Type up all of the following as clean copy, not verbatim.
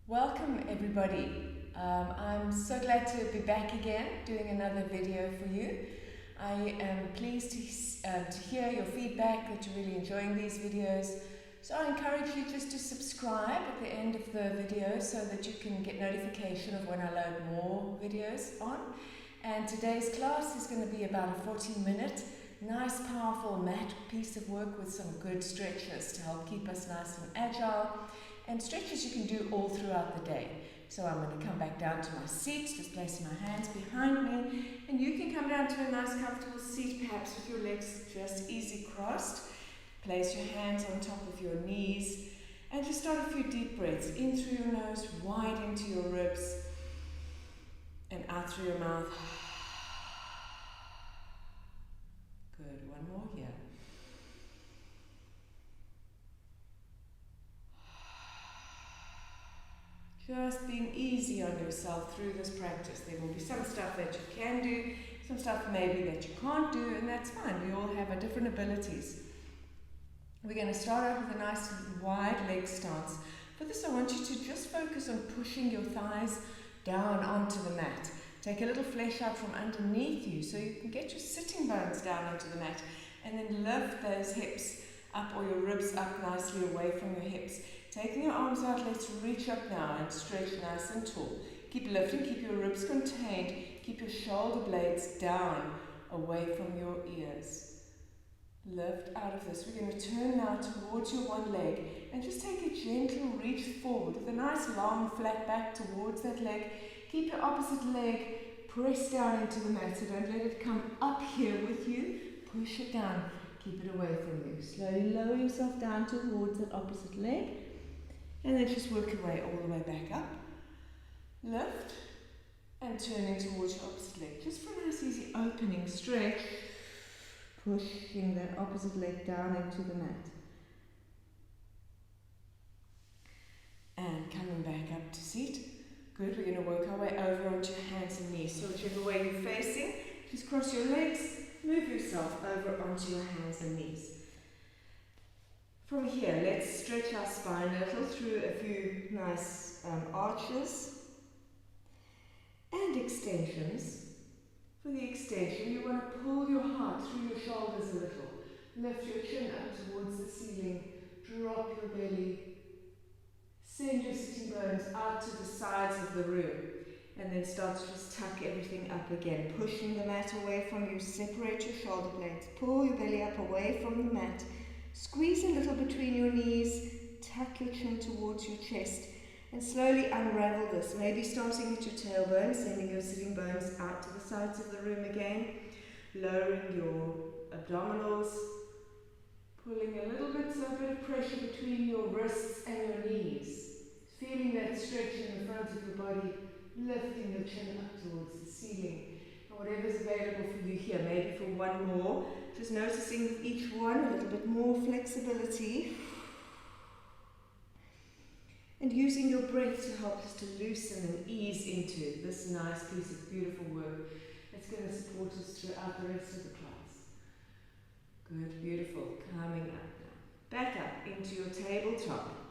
Welcome everybody. I'm so glad to be back again doing another video for you. I am pleased to hear your feedback that you're really enjoying these videos. So I encourage you just to subscribe at the end of the video so that you can get notification of when I load more videos on. And today's class is going to be about a 40-minute, nice powerful mat piece of work with some good stretches to help keep us nice and agile. And stretches you can do all throughout the day. So I'm going to come back down to my seat, just placing my hands behind me. And you can come down to a nice comfortable seat, perhaps with your legs just easy crossed. Place your hands on top of your knees. And just start a few deep breaths. In through your nose, wide into your ribs. And out through your mouth. Good, one more here. Just being easy on yourself through this practice. There will be some stuff that you can do, some stuff maybe that you can't do, and that's fine. We all have different abilities. We're going to start out with a nice wide leg stance. For this, I want you to just focus on pushing your thighs down onto the mat. Take a little flesh out from underneath you so you can get your sitting bones down onto the mat, and then lift those hips up or your ribs up nicely away from your hips. Taking your arms out, let's reach up now and stretch nice and tall. Keep lifting, keep your ribs contained, keep your shoulder blades down away from your ears. Lift out of this. We're going to turn now towards your one leg and just take a gentle reach forward with a nice long flat back towards that leg. Keep your opposite leg pressed down into the mat, so don't let it come up here with you. Push it down. Keep it away from you. Slowly lower yourself down towards that opposite leg. And then just work your way all the way back up. Lift. And turning towards your opposite leg. Just for a nice easy opening stretch. Pushing that opposite leg down into the mat. And coming back up to seat. Good. We're going to work our way over onto your hands and knees. So whichever way you're facing, just cross your legs. Move yourself over onto your hands and knees. From here, let's stretch our spine a little through a few nice arches and extensions. For the extension, you want to pull your heart through your shoulders a little. Lift your chin up towards the ceiling. Drop your belly. Send your sitting bones out to the sides of the room. And then start to just tuck everything up again. Pushing the mat away from you. Separate your shoulder blades. Pull your belly up away from the mat. Squeeze a little between your knees, tuck your chin towards your chest, and slowly unravel this. Maybe starting at your tailbone, sending your sitting bones out to the sides of the room again, lowering your abdominals, pulling a little bit, so a bit of pressure between your wrists and your knees, feeling that stretch in the front of your body, lifting your chin up towards the ceiling. Whatever's available for you here, maybe for one more, just noticing with each one a little bit more flexibility and using your breath to help us to loosen and ease into this nice piece of beautiful work that's going to support us throughout the rest of the class. Good, beautiful, coming up now. Back up into your tabletop.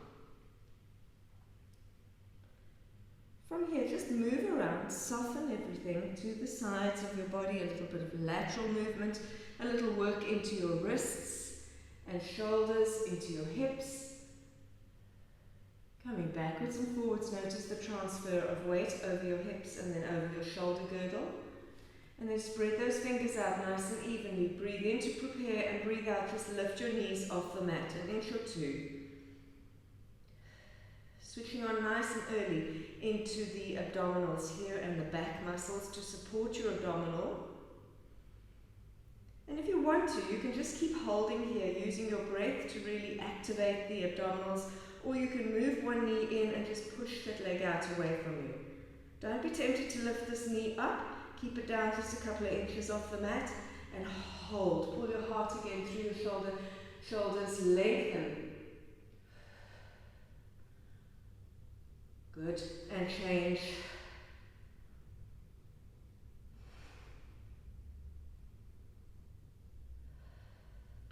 From here, just move around, soften everything to the sides of your body, a little bit of lateral movement, a little work into your wrists and shoulders, into your hips. Coming backwards and forwards, notice the transfer of weight over your hips and then over your shoulder girdle. And then spread those fingers out nice and evenly. Breathe in to prepare and breathe out, just lift your knees off the mat, an inch or two. Switching on nice and early into the abdominals here and the back muscles to support your abdominal. And if you want to, you can just keep holding here, using your breath to really activate the abdominals, or you can move one knee in and just push that leg out away from you. Don't be tempted to lift this knee up. Keep it down just a couple of inches off the mat and hold. Pull your heart again through your shoulders, lengthen. Good, and change.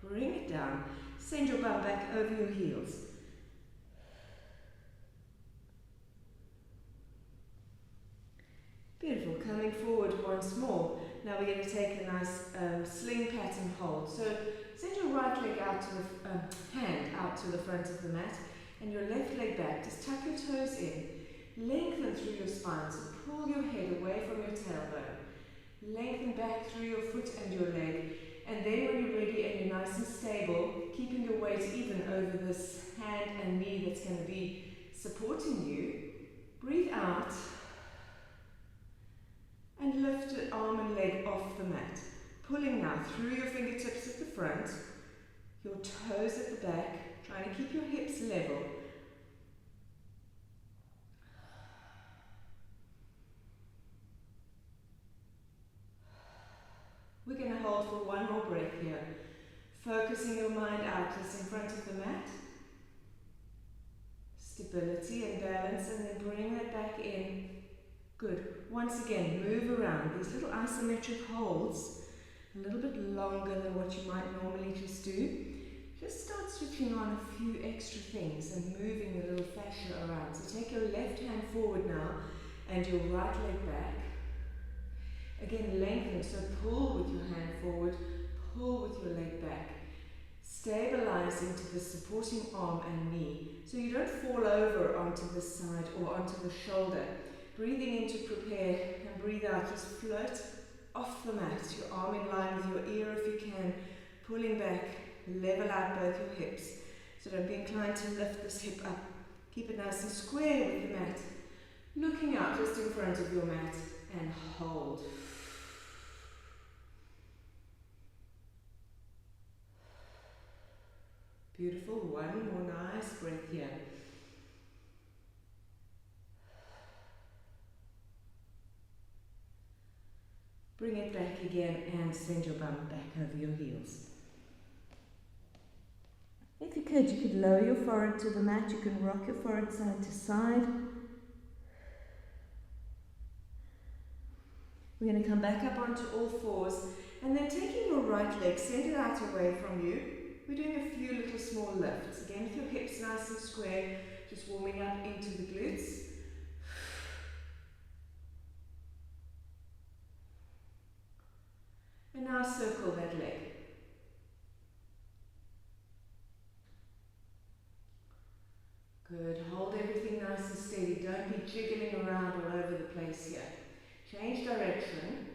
Bring it down. Send your bum back over your heels. Coming forward once more. Now we're going to take a nice sling pattern hold. So send your right leg out to the hand out to the front of the mat, and your left leg back. Just tuck your toes in. Lengthen through your spine. So pull your head away from your tailbone. Lengthen back through your foot and your leg. And then when you're ready and you're nice and stable, keeping your weight even over this hand and knee that's going to be supporting you, breathe out and lift the arm and leg off the mat. Pulling now through your fingertips at the front, your toes at the back, trying to keep your hips level. We're going to hold for one more breath here. Focusing your mind out just in front of the mat. Stability and balance, and then bring that back in. Good. Once again, move around. These little isometric holds, a little bit longer than what you might normally just do. Just start switching on a few extra things and moving the little fascia around. So take your left hand forward now and your right leg back. Again, lengthen, so pull with your hand forward, pull with your leg back. Stabilize into the supporting arm and knee, so you don't fall over onto the side or onto the shoulder. Breathing in to prepare, and breathe out, just float off the mat, your arm in line with your ear if you can, pulling back, level out both your hips. So don't be inclined to lift this hip up. Keep it nice and square with the mat. Looking out just in front of your mat, and hold. Beautiful. One more nice breath here. Bring it back again and send your bum back over your heels. If you could lower your forehead to the mat. You can rock your forehead side to side. We're going to come back up onto all fours, and then taking your right leg, send it out away from you. We're doing a few little small lifts. Again, with your hips nice and square, just warming up into the glutes. And now circle that leg. Good. Hold everything nice and steady. Don't be jiggling around all over the place here. Change direction.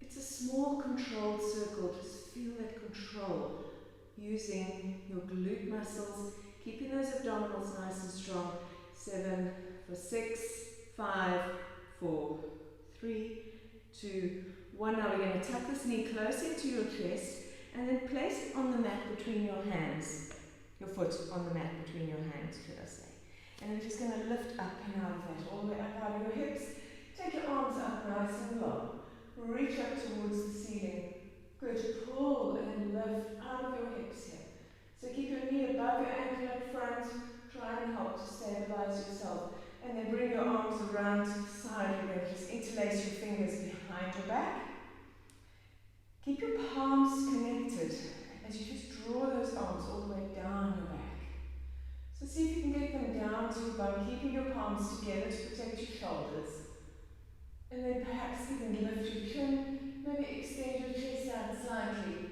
It's a small controlled circle. Just feel that control. Using your glute muscles, keeping those abdominals nice and strong. 7 for 6, 5, 4, 3, 2, 1. Now we're going to tuck this knee close into your chest and then place it on the mat between your hands. Your foot on the mat between your hands, should I say. And we're just going to lift up and out of that, all the way up out of your hips. Take your arms up nice and long. Reach up towards the ceiling. Good. Pull and lift out of your hips here. So keep your knee above your ankle up front. Try and help to stabilize yourself. And then bring your arms around to the side. You're going to just interlace your fingers behind your back. Keep your palms connected as you just draw those arms all the way down your back. So see if you can get them down to your bum, keeping your palms together to protect your shoulders. And then perhaps even lift your chin. Maybe extend your chest out slightly.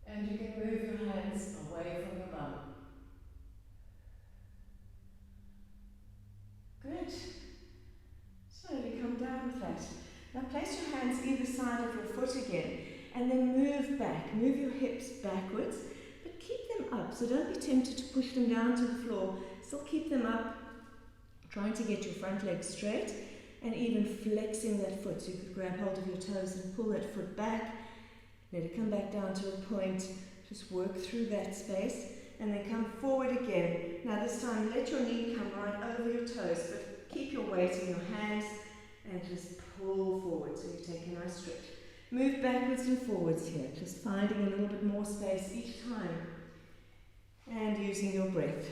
And you can move your hands away from your bum. Good. Slowly come down with that. Now place your hands either side of your foot again, and then move back. Move your hips backwards, but keep them up. So don't be tempted to push them down to the floor. Still keep them up, trying to get your front leg straight. And even flexing that foot, so you could grab hold of your toes and pull that foot back. Let it come back down to a point. Just work through that space, and then come forward again. Now this time, let your knee come right over your toes, but keep your weight in your hands, and just pull forward, so you take a nice stretch. Move backwards and forwards here, just finding a little bit more space each time. And using your breath.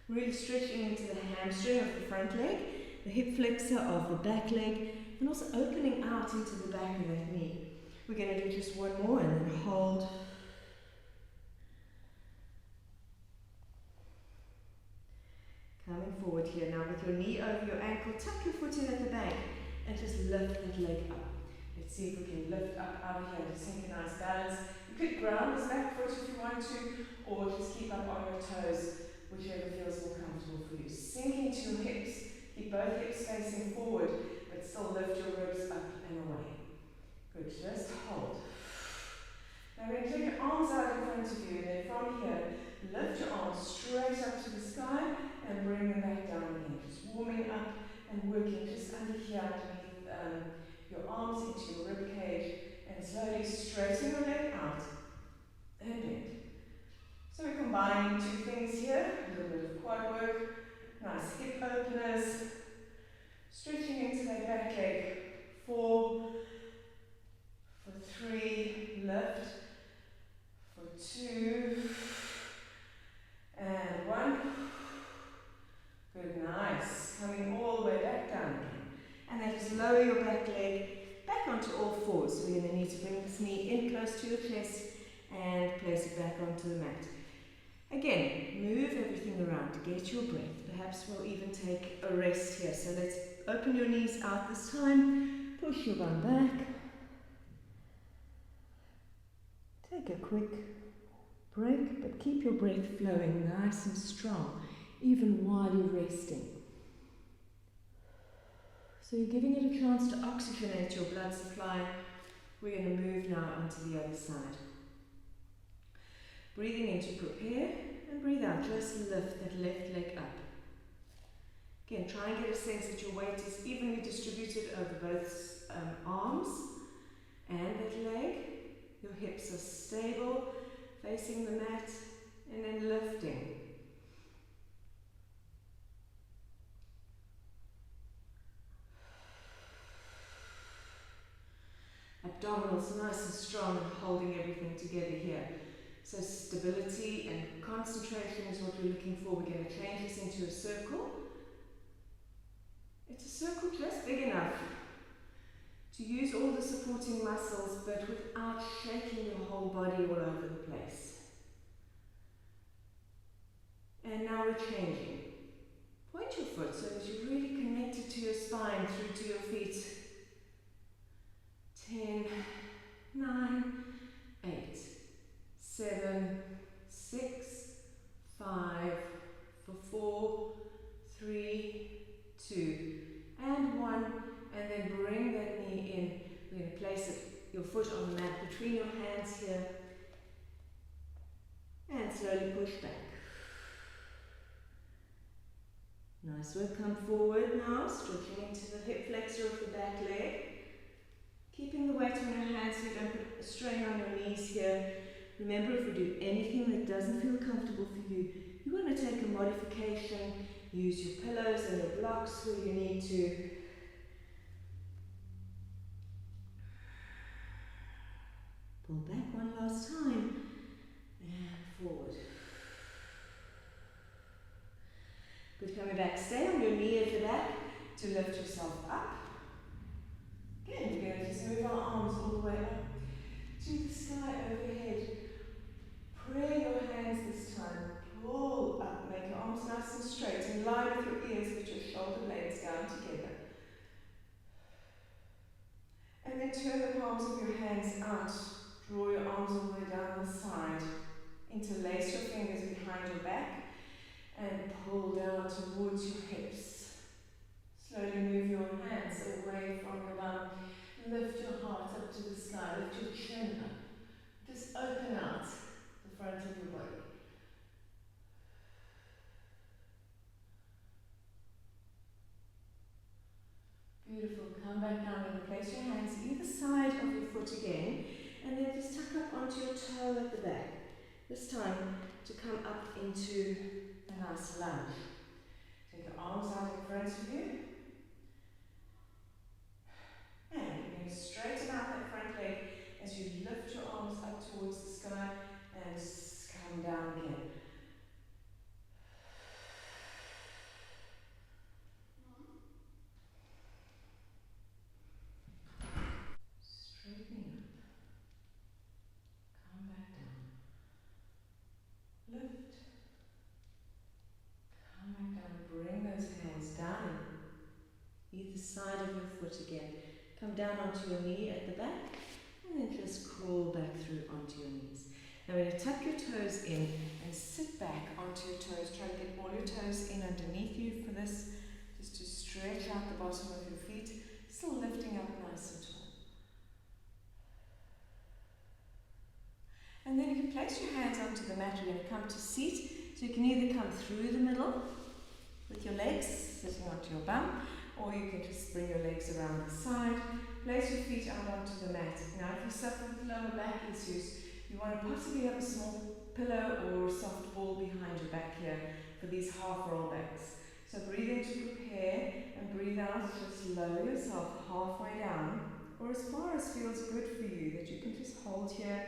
Really stretching into the hamstring of the front leg, the hip flexor of the back leg, and also opening out into the back of that knee. We're going to do just one more and then hold. Coming forward, here. Now with your knee over your ankle, tuck your foot in at the back and just lift that leg up. Let's see if we can lift up out of here to synchronize balance. You could ground this back foot if you want to, or just keep up on your toes, whichever feels more comfortable for you. Sink into your hips. Keep both hips facing forward, but still lift your ribs up and away. Good, just hold. Now we're going to take your arms out in front of you, and then from here, lift your arms straight up to the sky and bring them back down again. Just warming up and working just under here underneath your arms into your rib cage, and slowly straighten your leg out and bend. So we're combining two things here, a little bit of quad work, nice hip openers, stretching into that back leg. 4, for 3, lift, for 2, and 1. Good, nice. Coming all the way back down again. And then just lower your back leg back onto all fours. So you're going to need to bring this knee in close to your chest and place it back onto the mat. Again, move everything around to get your breath. Perhaps we'll even take a rest here. So let's open your knees out this time. Push your bum back. Take a quick break, but keep your breath flowing nice and strong, even while you're resting. So you're giving it a chance to oxygenate your blood supply. We're going to move now onto the other side. Breathing in to prepare, and breathe out. Just lift that left leg up. Again, try and get a sense that your weight is evenly distributed over both arms and that leg. Your hips are stable, facing the mat, and then lifting. Abdominals nice and strong and holding everything together here. So stability and concentration is what we're looking for. We're going to change this into a circle. It's a circle just big enough to use all the supporting muscles, but without shaking your whole body all over the place. And now we're changing. Point your foot so that you're really connected to your spine, through to your feet. 10, 9, 8, 7, 6, 5, 4, 3, 2, and 1. And then bring that knee in. We're going to place your foot on the mat between your hands here. And slowly push back. Nice work. Come forward now, stretching into the hip flexor of the back leg. Keeping the weight on your hands so you don't put a strain on your knees here. Remember, if we do anything that doesn't feel comfortable for you, you want to take a modification. Use your pillows and your blocks where you need to. Pull back one last time, and forward. Good, coming back. Stay on your knee at the back to lift yourself up. Again, we're going to just move our arms all the way up to the sky overhead. Pray your hands this time. Pull up, make your arms nice and straight, in line with your ears, with your shoulder blades down together. And then turn the palms of your hands out. Draw your arms all the way down the side. Interlace your fingers behind your back and pull down towards your hips. Slowly move your hands away from your bum. Lift your heart up to the sky. Lift your chin up. Just open out the front of your body. Beautiful. Come back down and place your hands either side of your foot again. And then just tuck up onto your toe at the back. This time to come up into a nice lunge. Take your arms out in front of you. And you're going to straighten out that front leg as you lift your arms up towards the sky and come down again. Straightening up. Come back down. Lift. Come back down. Bring those hands down onto your knee at the back, and then just crawl back through onto your knees. Now we're going to tuck your toes in and sit back onto your toes. Try to get all your toes in underneath you for this, just to stretch out the bottom of your feet, still lifting up nice and tall. And then you can place your hands onto the mat. We're going to come to seat, so you can either come through the middle with your legs sitting onto your bum, or you can just bring your legs around the side. Place your feet out onto the mat. Now if you suffer with lower back issues, you want to possibly have a small pillow or soft ball behind your back here for these half roll backs. So breathe in to prepare and breathe out. Just lower yourself halfway down, or as far as feels good for you, that you can just hold here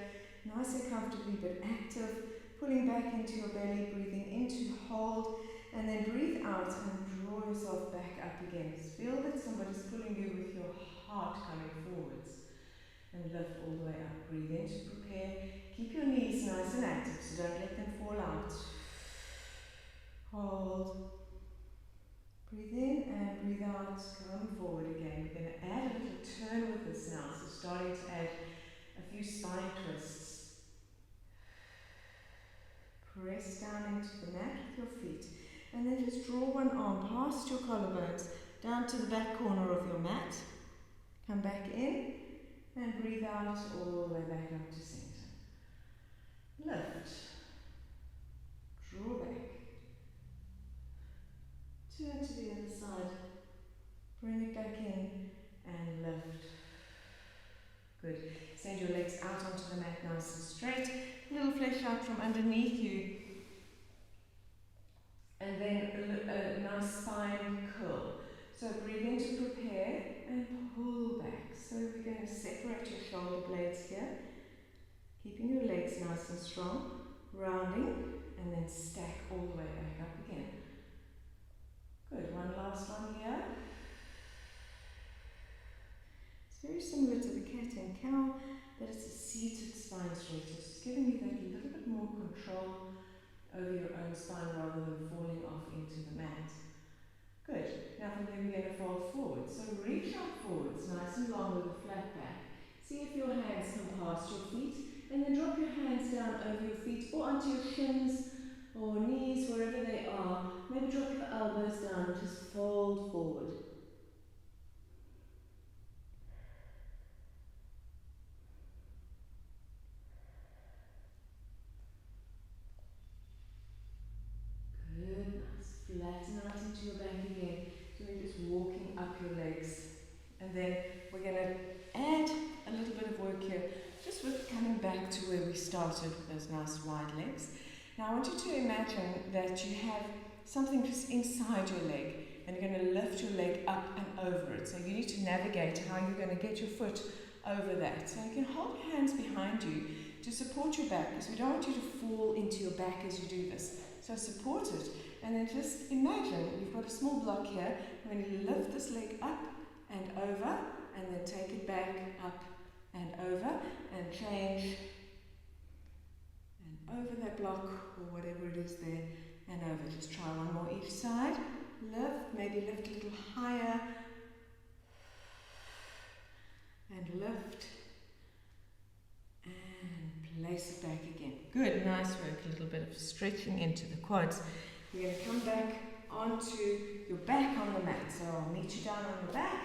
nice and comfortably but active, pulling back into your belly, breathing in to hold, and then breathe out and draw yourself back up again. Feel that somebody's pulling you with your heart coming forwards. And lift all the way up. Breathe in to prepare. Keep your knees nice and active, so don't let them fall out. Hold. Breathe in and breathe out. Come forward again. We're going to add a little turn with this now. So starting to add a few spine twists. Press down into the mat with your feet. And then just draw one arm past your collarbones down to the back corner of your mat. Come back in. And breathe out all the way back up to center. Lift. Draw back. Turn to the other side. Bring it back in and lift. Good. Send your legs out onto the mat nice and straight. A little flesh out from underneath you. And then a nice spine curl. So breathe in to prepare and pull back. So we're going to separate your shoulder blades here, keeping your legs nice and strong, rounding, and then stack all the way back up again. Good, one last one here. It's very similar to the cat and cow, but it's a seated spine stretch. It's giving you that little bit more control over your own spine rather than falling off into the mat. Good. Now from here we're going to fold forward. So reach out forwards, nice and long with a flat back. See if your hands come past your feet, and then drop your hands down over your feet or onto your shins or knees, wherever they are. Maybe drop your elbows down and just fold forward. Good, nice. Flatten out into your back again. So we're just walking up your legs. And then we're going to add a little bit of work here, just with coming back to where we started with those nice wide legs. Now I want you to imagine that you have something just inside your leg, and you're going to lift your leg up and over it. So you need to navigate how you're going to get your foot over that. So you can hold your hands behind you to support your back, because we don't want you to fall into your back as you do this. So support it, and then just imagine you've got a small block here. We're going to lift this leg up and over, and then take it back, up and over, and change, and over that block, or whatever it is there, and over. Just try one more each side. Lift, maybe lift a little higher, and lift, and place it back again. Good, nice work, a little bit of stretching into the quads. We're going to come back onto your back on the mat. So I'll meet you down on your back.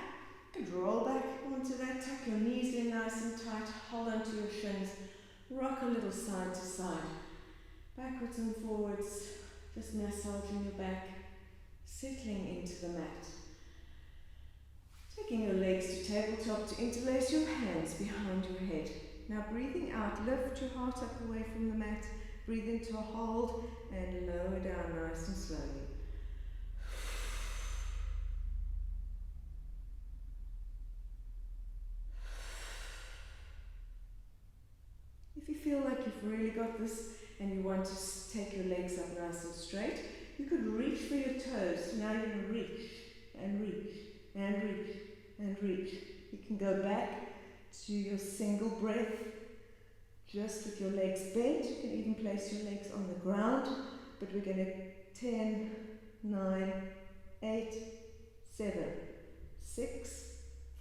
You could roll back onto that, tuck your knees in nice and tight, hold onto your shins, rock a little side to side, backwards and forwards, just massaging your back, settling into the mat. Taking your legs to tabletop to interlace your hands behind your head. Now breathing out, lift your heart up away from the mat, breathe into a hold, and lower down nice and slowly. If you feel like you've really got this and you want to take your legs up nice and straight, you could reach for your toes. Now you're going to reach and reach and reach and reach. You can go back to your single breath, just with your legs bent. You can even place your legs on the ground, but we're going to 10, 9, 8, 7, 6,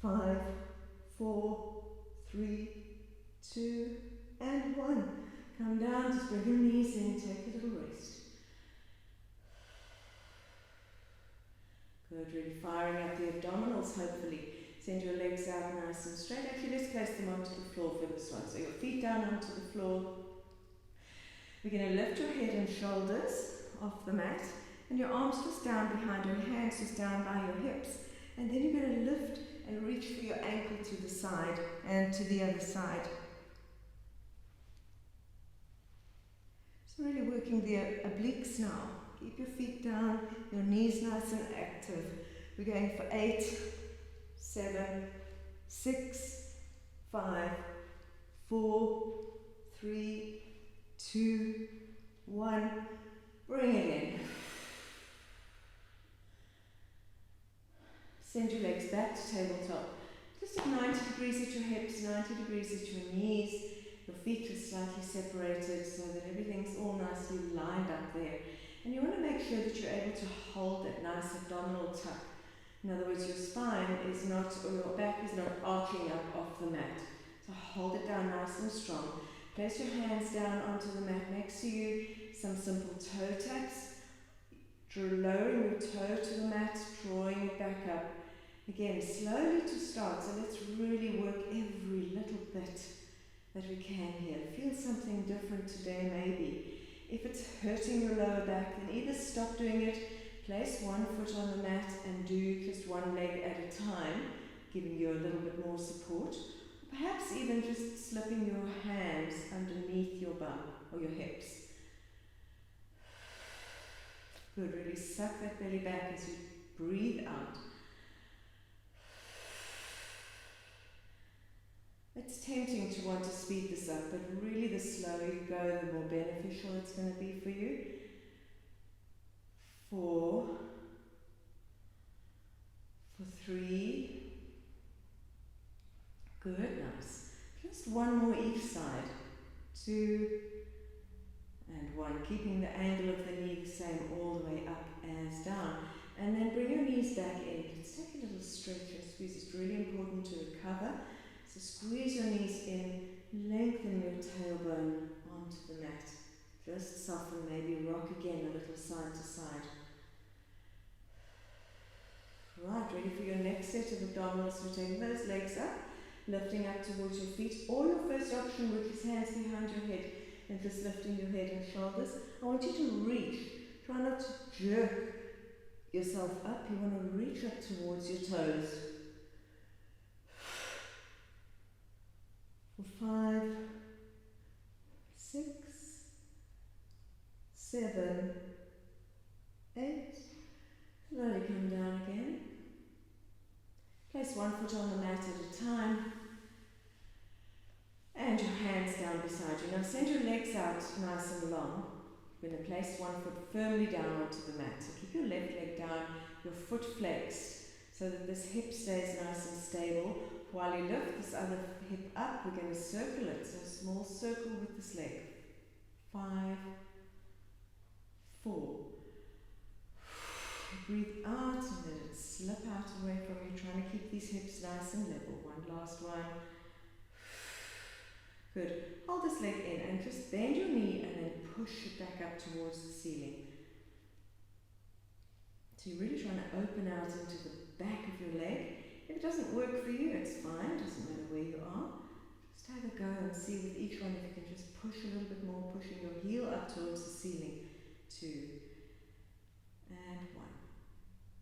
5, 4, 3, 2, and 1. Come down, just bring your knees in, take a little rest. Good, really firing up the abdominals, hopefully. Send your legs out nice and straight. Actually, let's place them onto the floor for this one. So your feet down onto the floor. We're going to lift your head and shoulders off the mat, and your arms just down behind your hands, just down by your hips. And then you're going to lift and reach for your ankle to the side and to the other side. So really working the obliques now. Keep your feet down, your knees nice and active. We're going for 8, 7, 6, 5, 4, 3, 2, 1. Bring it in. Send your legs back to tabletop. Just at 90 degrees at your hips, 90 degrees at your knees. Your feet are slightly separated so that everything's all nicely lined up there. And you want to make sure that you're able to hold that nice abdominal tuck. In other words, your spine is not, or your back is not arching up off the mat. So hold it down nice and strong. Place your hands down onto the mat next to you. Some simple toe taps. Lowering your toe to the mat, drawing it back up. Again, slowly to start. So let's really work every little bit that we can here. Feel something different today maybe. If it's hurting your lower back, then either stop doing it, place one foot on the mat and do just one leg at a time, giving you a little bit more support. Perhaps even just slipping your hands underneath your bum or your hips. Good, really suck that belly back as you breathe out. It's tempting to want to speed this up, but really the slower you go, the more beneficial it's going to be for you. 4, for 3. Good, nice. Just one more each side. 2, and 1. Keeping the angle of the knee the same all the way up as down. And then bring your knees back in. Let's take a little stretch and squeeze. It's really important to recover. So squeeze your knees in, lengthen your tailbone onto the mat. Just soften, maybe rock again a little side to side. Right, ready for your next set of abdominals. So taking those legs up, lifting up towards your feet, or your first option, which is hands behind your head, and just lifting your head and shoulders. I want you to reach. Try not to jerk yourself up. You want to reach up towards your toes. 5, 6, 7, 8. Slowly come down again. Place one foot on the mat at a time. And your hands down beside you. Now send your legs out nice and long. You're going to place one foot firmly down onto the mat. So keep your left leg down, your foot flexed, so that this hip stays nice and stable. While you lift this other hip up, we're going to circle it. So a small circle with this leg. 5, 4. Breathe out and let it slip out away from you. Trying to keep these hips nice and level. One last one. Good. Hold this leg in and just bend your knee and then push it back up towards the ceiling. So you're really trying to open out into the back of your leg. If it doesn't work for you, it's fine. It doesn't matter where you are. Just have a go and see with each one if you can just push a little bit more, pushing your heel up towards the ceiling. 2 and 1.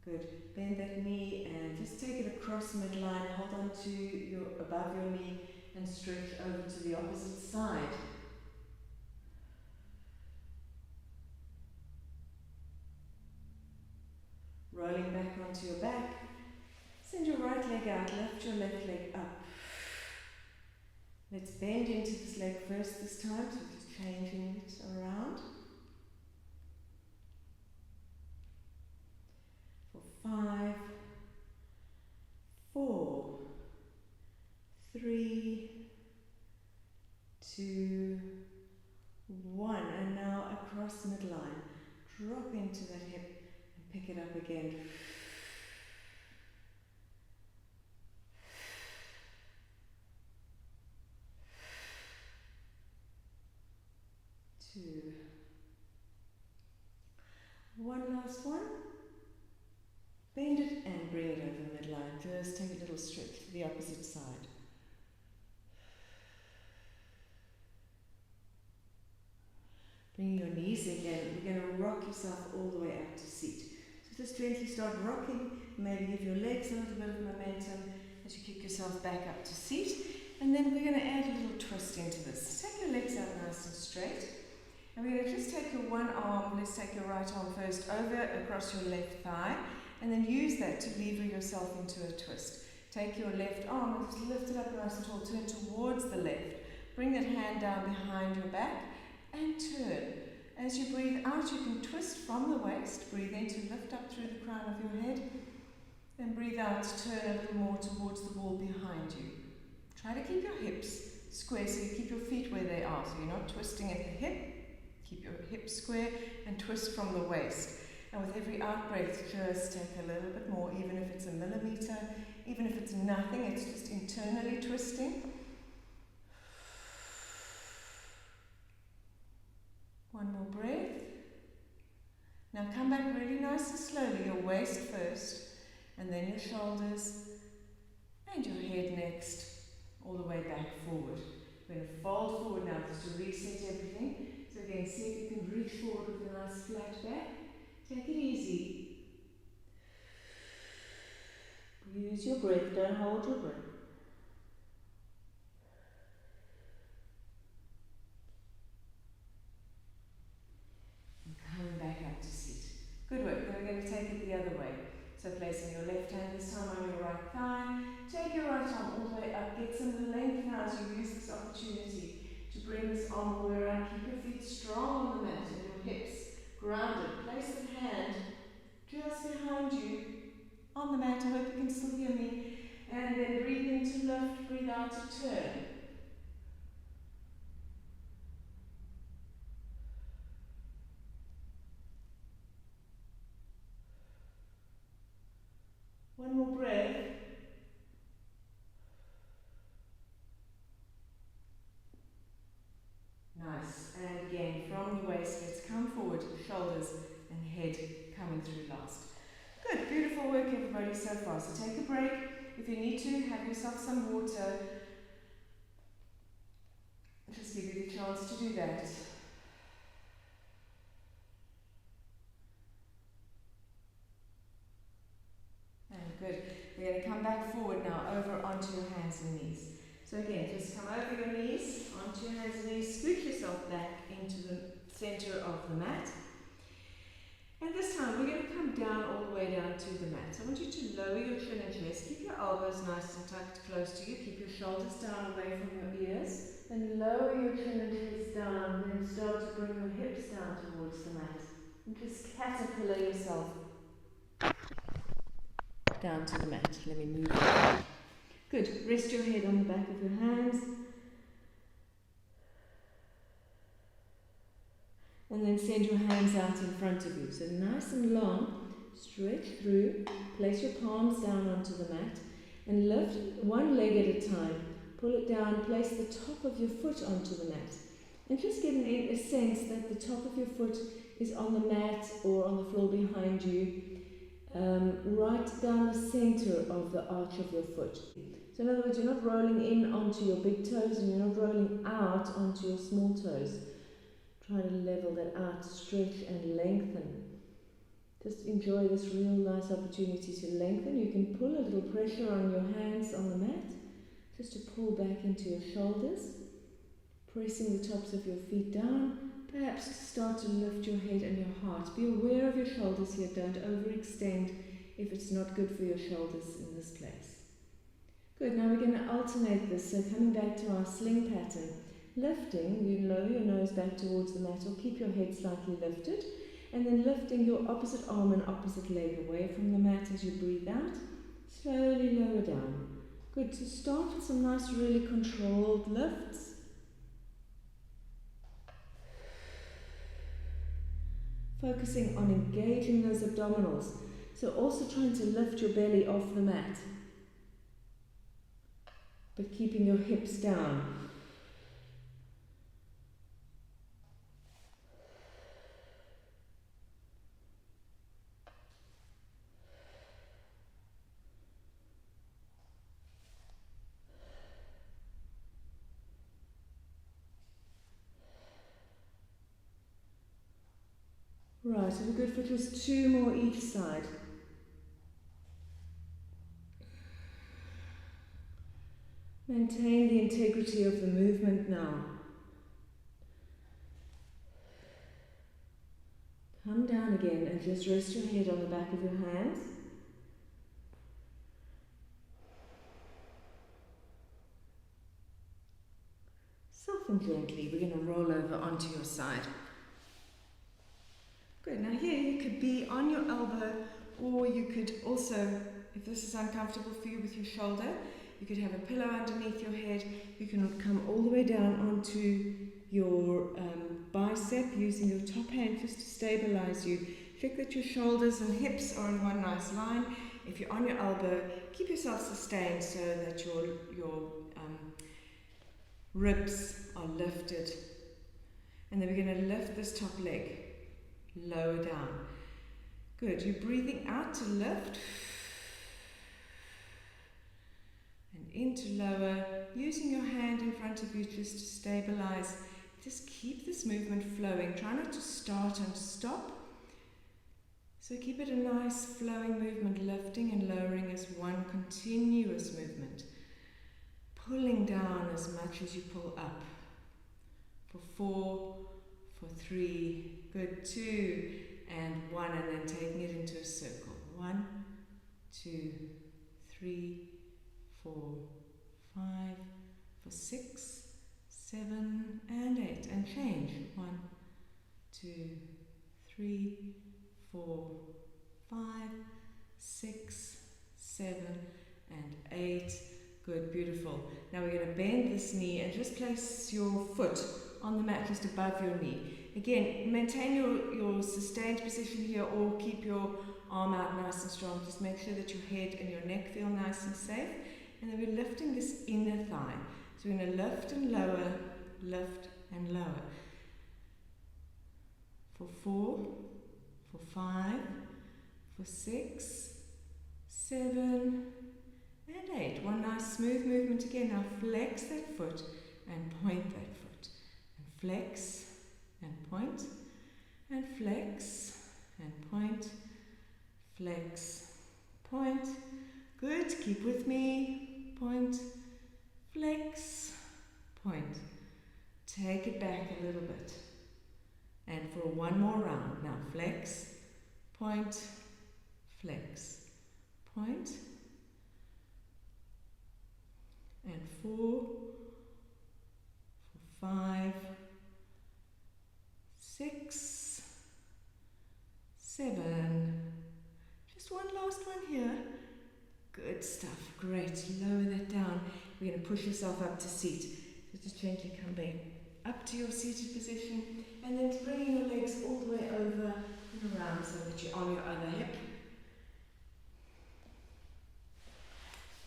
Good. Bend that knee and just take it across midline. Hold on to your above your knee and stretch over to the opposite side. Rolling back onto your back. Send your right leg out, lift your left leg up. Let's bend into this leg first this time, so we're just changing it around. For 5, 4, 3, 2, 1. And now across midline. Drop into that hip and pick it up again. 2. One last one. Bend it and bring it over the midline. Just take a little stretch to the opposite side. Bring your knees again. We're going to rock yourself all the way out to seat. So just gently start rocking. Maybe give your legs a little bit of momentum as you kick yourself back up to seat. And then we're going to add a little twist into this. Take your legs out nice and straight. And we're going to just take your one arm, let's take your right arm first over across your left thigh. And then use that to lever yourself into a twist. Take your left arm and just lift it up nice and tall. Turn towards the left. Bring that hand down behind your back and turn. As you breathe out, you can twist from the waist. Breathe in to lift up through the crown of your head. Then breathe out to turn a little more towards the wall behind you. Try to keep your hips square so you keep your feet where they are. So you're not twisting at the hip. Keep your hips square and twist from the waist. And with every out breath, just take a little bit more, even if it's a millimeter, even if it's nothing, it's just internally twisting. One more breath. Now come back really nice and slowly, your waist first, and then your shoulders, and your head next, all the way back forward. We're going to fold forward now just to reset everything. So again, see if you can reach forward with a nice flat back. Take it easy. Use your breath, don't hold your breath. And coming back up to seat. Good work. Then we're going to take it the other way. So placing your left hand this time on your right thigh. Take your right arm all the way up. Get some length now as you use this opportunity to bring this arm all the way around. Keep your feet strong on the mat and your hips grounded. Place the hand just behind you on the mat. I hope you can still hear me. And then breathe in to lift, breathe out to turn. One more breath. Nice. And again, from the waist, let's come forward, shoulders and head coming through last. Good, beautiful work everybody so far. So take a break. If you need to, have yourself some water. Just give you the chance to do that. And good. We're going to come back forward now, over onto your hands and knees. So again, just come over your knees, onto your hands and knees, scoot yourself back into the center of the mat. And this time we're going to come down all the way down to the mat. So I want you to lower your chin and chest, keep your elbows nice and tucked close to you, keep your shoulders down away from your ears. Then lower your chin and chest down, then start to bring your hips down towards the mat. And just caterpillar yourself down to the mat. Let me move it. Good. Rest your head on the back of your hands. And then send your hands out in front of you. So nice and long, stretch through, place your palms down onto the mat, and lift one leg at a time. Pull it down, place the top of your foot onto the mat. And just get a sense that the top of your foot is on the mat or on the floor behind you, right down the center of the arch of your foot. So in other words, you're not rolling in onto your big toes and you're not rolling out onto your small toes. Try to level that out, stretch and lengthen. Just enjoy this real nice opportunity to lengthen. You can pull a little pressure on your hands on the mat, just to pull back into your shoulders, pressing the tops of your feet down. Perhaps start to lift your head and your heart. Be aware of your shoulders here. Don't overextend if it's not good for your shoulders in this place. Good, now we're going to alternate this. So coming back to our sling pattern. Lifting, you lower your nose back towards the mat or keep your head slightly lifted. And then lifting your opposite arm and opposite leg away from the mat as you breathe out. Slowly lower down. Good, to start with some nice really controlled lifts. Focusing on engaging those abdominals. So also trying to lift your belly off the mat, but keeping your hips down. Alright, so we're good for just 2 more each side. Maintain the integrity of the movement now. Come down again and just rest your head on the back of your hands. Soften gently. We're going to roll over onto your side. Good. Now here you could be on your elbow, or you could also, if this is uncomfortable for you with your shoulder, you could have a pillow underneath your head. You can come all the way down onto your bicep using your top hand just to stabilize you. Check that your shoulders and hips are in one nice line. If you're on your elbow, keep yourself sustained so that your ribs are lifted. And then we're going to lift this top leg, lower down. Good. You're breathing out to lift. And into lower, using your hand in front of you just to stabilize. Just keep this movement flowing. Try not to start and stop. So keep it a nice flowing movement, lifting and lowering as one continuous movement. Pulling down as much as you pull up. For 4, for 3, good, 2, and 1, and then taking it into a circle. 1, 2, 3, 4, 5, for 6, 7, and 8, and change. 1, 2, 3, 4, 5, 6, 7, and 8. Good, beautiful. Now we're going to bend this knee and just place your foot on the mat just above your knee. Again, maintain your sustained position here, or keep your arm out nice and strong. Just make sure that your head and your neck feel nice and safe. And then we're lifting this inner thigh. So we're going to lift and lower, lift and lower. For 4, for 5, for 6, 7, and 8. One nice smooth movement again. Now flex that foot and point that foot. And flex and point. And flex and point. Flex, point. Good. Keep with me. Point. Flex, point. Take it back a little bit. And for one more round. Now flex, point, flex, point. And 4, for 5, 6, 7. Just one last one here. Good stuff. Great. Lower that down. We're going to push yourself up to seat. So just gently come back up to your seated position, and then bringing your legs all the way over and around so that you're on your other hip.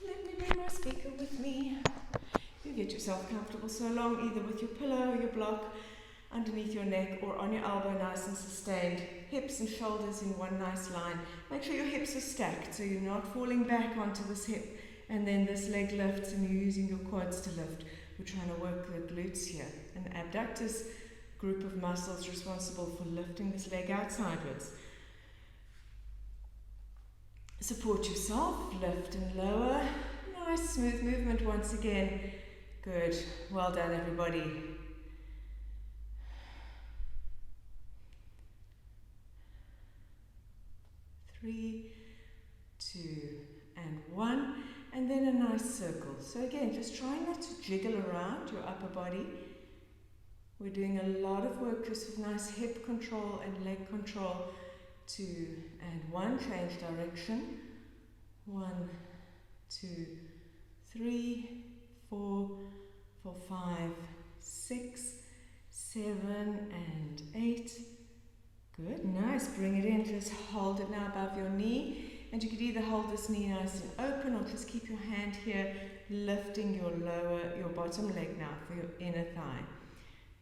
Let me bring my speaker with me. You get yourself comfortable so long, either with your pillow or your block underneath your neck, or on your elbow, nice and sustained. Hips and shoulders in one nice line. Make sure your hips are stacked so you're not falling back onto this hip and then this leg lifts and you're using your quads to lift. We're trying to work the glutes here. An abductors group of muscles responsible for lifting this leg out sideways. Support yourself, lift and lower. Nice smooth movement once again. Good. Well done, everybody. Three, 2, and 1, and then a nice circle. So again, just try not to jiggle around your upper body. We're doing a lot of work just with nice hip control and leg control. 2 and 1, change direction. 1, 2, 3, 4, 5, 6, 7, and 8. Good, nice. Bring it in. Just hold it now above your knee. And you could either hold this knee nice and open, or just keep your hand here, lifting your bottom leg now for your inner thigh.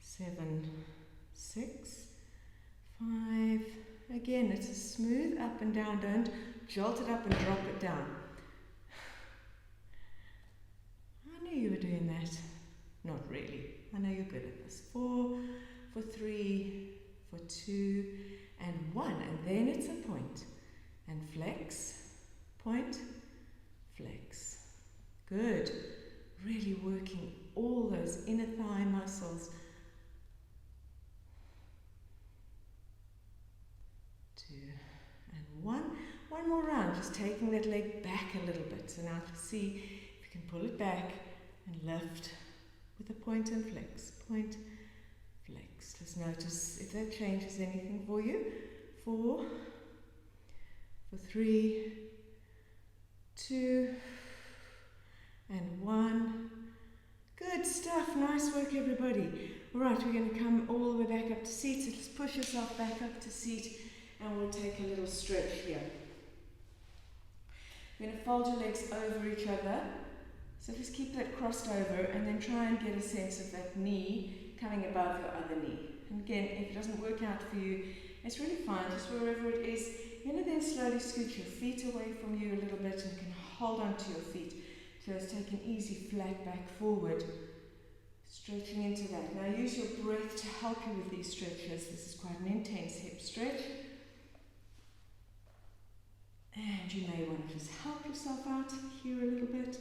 7, 6, 5. Again, it's a smooth up and down. Don't jolt it up and drop it down. I knew you were doing that. Not really. I know you're good at this. 4, for 3, for 2, and 1, and then it's a point, and flex, point, flex. Good. Really working all those inner thigh muscles. 2 and 1. One more round, just taking that leg back a little bit. So now see if you can pull it back and lift with a point and flex. Point, flex. Just notice if that changes anything for you. 4, for 3, 2, and 1. Good stuff. Nice work, everybody. All right, we're going to come all the way back up to seat. So just push yourself back up to seat, and we'll take a little stretch here. You're going to fold your legs over each other. So just keep that crossed over, and then try and get a sense of that knee coming above your other knee. And again, if it doesn't work out for you, it's really fine. Just wherever it is, you're going to then slowly scoot your feet away from you a little bit, and you can hold onto your feet. So let's take an easy flat back forward, stretching into that. Now use your breath to help you with these stretches. This is quite an intense hip stretch. And you may want to just help yourself out here a little bit.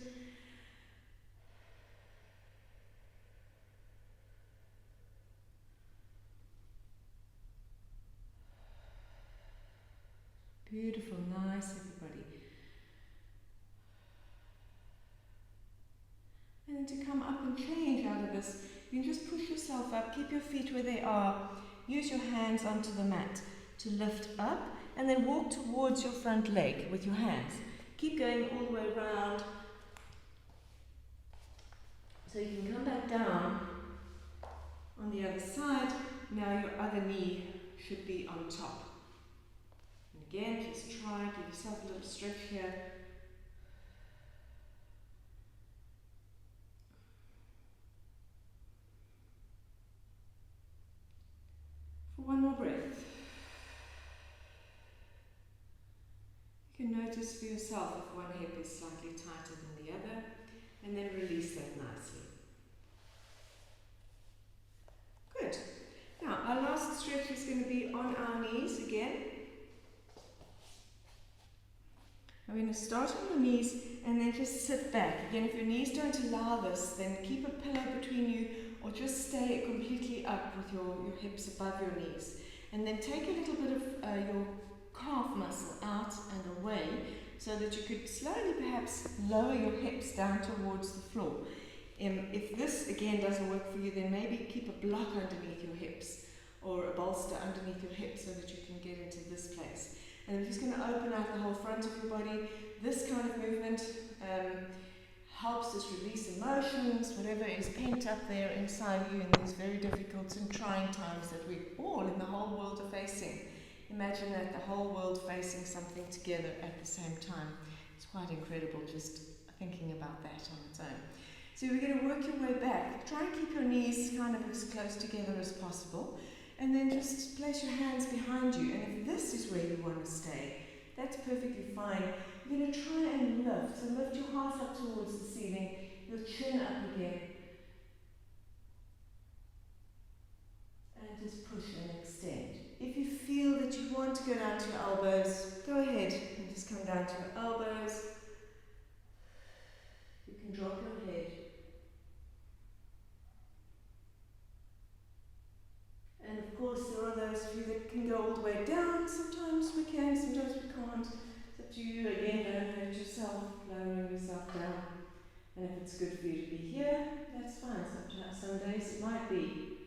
Beautiful, nice, everybody. And then to come up and change out of this, you can just push yourself up, keep your feet where they are, use your hands onto the mat to lift up, and then walk towards your front leg with your hands. Keep going all the way around, so you can come back down on the other side. Now your other knee should be on top. And again, just try, give yourself a little stretch here. One more breath. You can notice for yourself if one hip is slightly tighter than the other, and then release that nicely. Good. Now, our last stretch is going to be on our knees again. I'm going to start on your knees and then just sit back. Again, if your knees don't allow this, then keep a pillow between you, or just stay completely up with your hips above your knees. And then take a little bit of your calf muscle out and away, so that you could slowly perhaps lower your hips down towards the floor. If this again doesn't work for you, then maybe keep a block underneath your hips, or a bolster underneath your hips, so that you can get into this place. And we're just going to open out the whole front of your body. This kind of movement helps us release emotions, whatever is pent up there inside you in these very difficult and trying times that we all in the whole world are facing. Imagine that, the whole world facing something together at the same time. It's quite incredible just thinking about that on its own. So we're going to work your way back. Try and keep your knees kind of as close together as possible. And then just place your hands behind you. And if this is where you want to stay, that's perfectly fine. You're going to try and lift. So lift your heart up towards the ceiling, your chin up again. And just push and extend. If you feel that you want to go down to your elbows, go ahead and just come down to your elbows. You can drop your head. And of course, there are those of you that can go all the way down. Sometimes we can, sometimes we can't. It's up to you. Again, don't hurt yourself, lowering yourself down. And if it's good for you to be here, that's fine. Sometimes, some days it might be.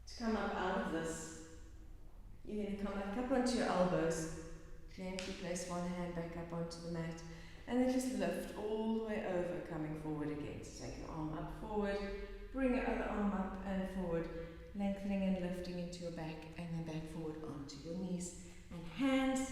To come up out of this, you're going to come back up onto your elbows. Gently place one hand back up onto the mat. And then just lift all the way over, coming forward again. So take your arm up forward, bring your other arm up and forward, lengthening and lifting into your back, and then back forward onto your knees and hands.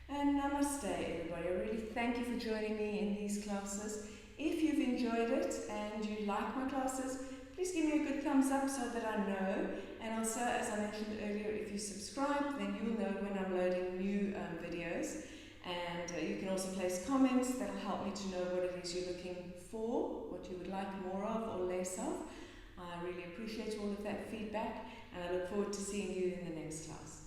And namaste, everybody. I really thank you for joining me in these classes. If you've enjoyed it and you like my classes, please give me a good thumbs up so that I know. And also, as I mentioned earlier, if you subscribe, then you'll know when I'm loading new videos. And you can also place comments that'll help me to know what it is you're looking for, what you would like more of or less of. I really appreciate all of that feedback, and I look forward to seeing you in the next class.